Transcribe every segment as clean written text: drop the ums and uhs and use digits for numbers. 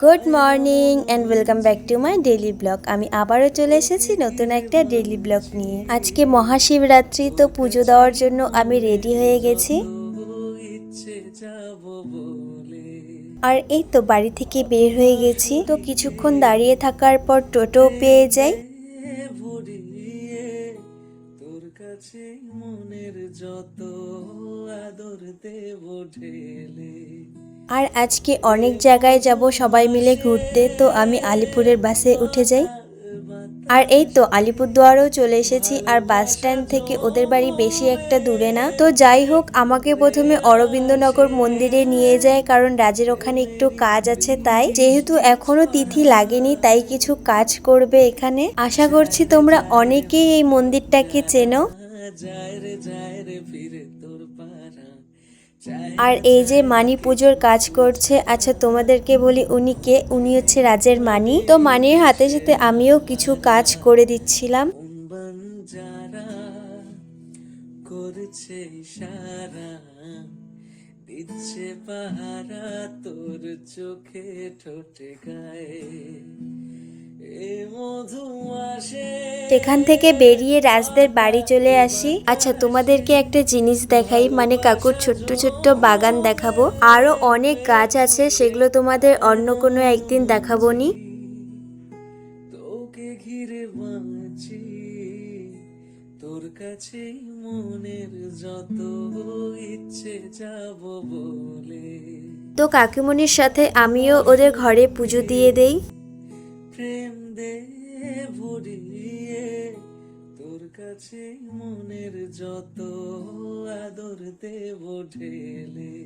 Good morning and welcome back to my daily blog. আমি আবারও চলে এসেছি নতুন একটা ডেইলি ব্লগ নিয়ে। আজকে মহাশিবরাত্রি, তো পুজো দেওয়ার জন্য আমি রেডি হয়ে গেছি। আর এই তো বাড়ি থেকে বের হয়ে গেছি। তো কিছুক্ষণ দাঁড়িয়ে থাকার পর টোটো পেয়ে যাই। তোর কাছে মনের যত আদর দেব ঢেলে। আর আজকে অনেক জায়গায় যাব সবাই মিলে ঘুরতে, তো আমি আলিপুরের বাসে উঠে যাই। আর এই তো আলিপুরদুয়ারও চলে এসেছি। আর বাস স্ট্যান্ড থেকে ওদের বাড়ি বেশি একটা দূরে না। তো যাই হোক, আমাকে প্রথমে অরবিন্দনগর মন্দিরে নিয়ে যায়, কারণ রাজের ওখানে একটু কাজ আছে। তাই যেহেতু এখনো তিথি লাগেনি, তাই কিছু কাজ করবে এখানে। আশা করছি তোমরা অনেকেই এই মন্দিরটাকে চেনো। আর এই যে মানি পুজোর কাজ করছে। আচ্ছা, তোমাদেরকে বলি উনি কে। উনি হচ্ছে রাজের মানি। তো মানির হাতে সাথে আমিও কিছু কাজ করে দিচ্ছিলাম। করছে ইশারা, দিচ্ছে পাহারা তোর চোখে ঠোঁটে গায়ে। সেখান থেকে বেরিয়ে রাজদের বাড়ি চলে আসি। আচ্ছা, তোমাদেরকে একটা জিনিস দেখাই, মানে কাকুর ছোট্ট ছোট্ট বাগান দেখাবো। আরো অনেক গাছ আছে, সেগুলো তোমাদের অন্য কোনো একদিন দেখাবো নি। তোকে ঘিরে বাঁচি, তোর কাছে মনের যত ইচ্ছে যাব বলে। তো কাকিমণির সাথে আমিও ওদের ঘরে পুজো দিয়ে দেই। প্রেম দে ভরিয়ে, তোর কাছে মনের যত আদর দেব ঢেলে।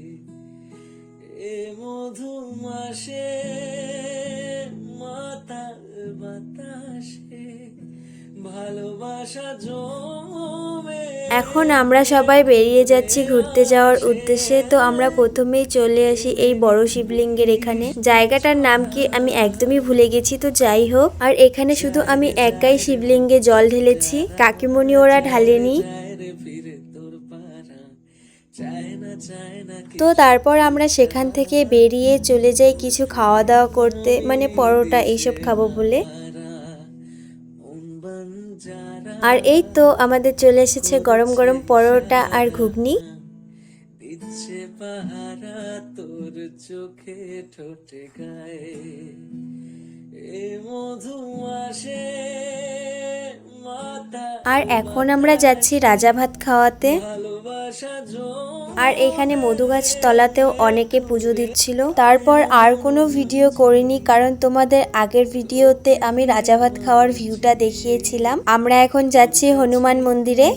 এ মধু মাসে মাতা বাতাসে ভালোবাসা জমে। এখন আমরা সবাই বেরিয়ে যাচ্ছি ঘুরতে যাওয়ার উদ্দেশ্যে। তো আমরা প্রথমেই চলে আসি এই বড় শিবলিঙ্গের এখানে। জায়গাটার নাম কি আমি একদমই ভুলে গেছি। তো যাই হোক, আর এখানে শুধু আমি একাই শিবলিঙ্গে জল ঢেলেছি, কাকিমণি ওরা ঢালেনি। তো তারপর আমরা সেখান থেকে বেরিয়ে চলে যাই কিছু খাওয়া দাওয়া করতে, মানে পরোটা এইসব খাবো বলে। আর এই তো আমাদের চলে এসেছে গরম গরম পরোটা আর ঘুগনি। তোর চোখে ঠোঁটে গায়ে মধু আসে। আর এখন আমরা যাচ্ছি রাজা ভাত খাওয়াতে। আর এখানে মধুগাছ তলাতেও অনেকে পুজো দিচ্ছিল। তারপর আর কোনো ভিডিও করিনি, কারণ তোমাদের আগের ভিডিওতে আমি রাজা ভাত খাওয়ার ভিউটা দেখিয়েছিলাম। আমরা এখন যাচ্ছি হনুমান মন্দিরে।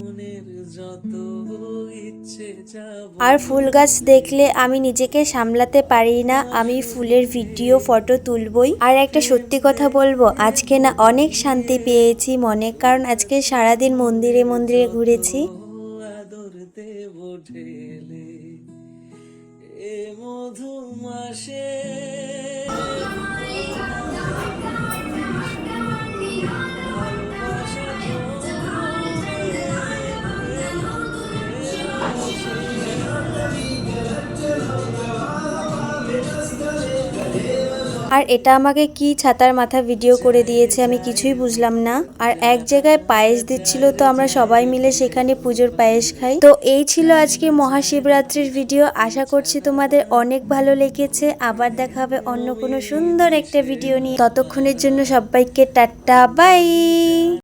আর ফুল গাছ দেখলে আমি নিজেকে সামলাতে পারি না, আমি ফুলের ভিডিও ফটো তুলবই। আর একটা সত্যি কথা বলবো, আজকে না অনেক শান্তি পেয়েছি মনে, কারণ আজকে সারাদিন মন্দিরে মন্দিরে ঘুরেছি। আর এটা আমাকে কি ছাতার মাথা ভিডিও করে দিয়েছে, আমি কিছুই বুঝলাম না। আর এক জায়গায় পায়েস দিচ্ছিল, তো আমরা সবাই মিলে সেখানে পুজোর পায়েস খাই। তো এই ছিল আজকে মহাশিবরাত্রির ভিডিও। আশা করছি তোমাদের অনেক ভালো লেগেছে। আবার দেখা হবে অন্য কোনো সুন্দর একটা ভিডিও নিয়ে। ততক্ষণের জন্য সবাইকে টাটা, বাই।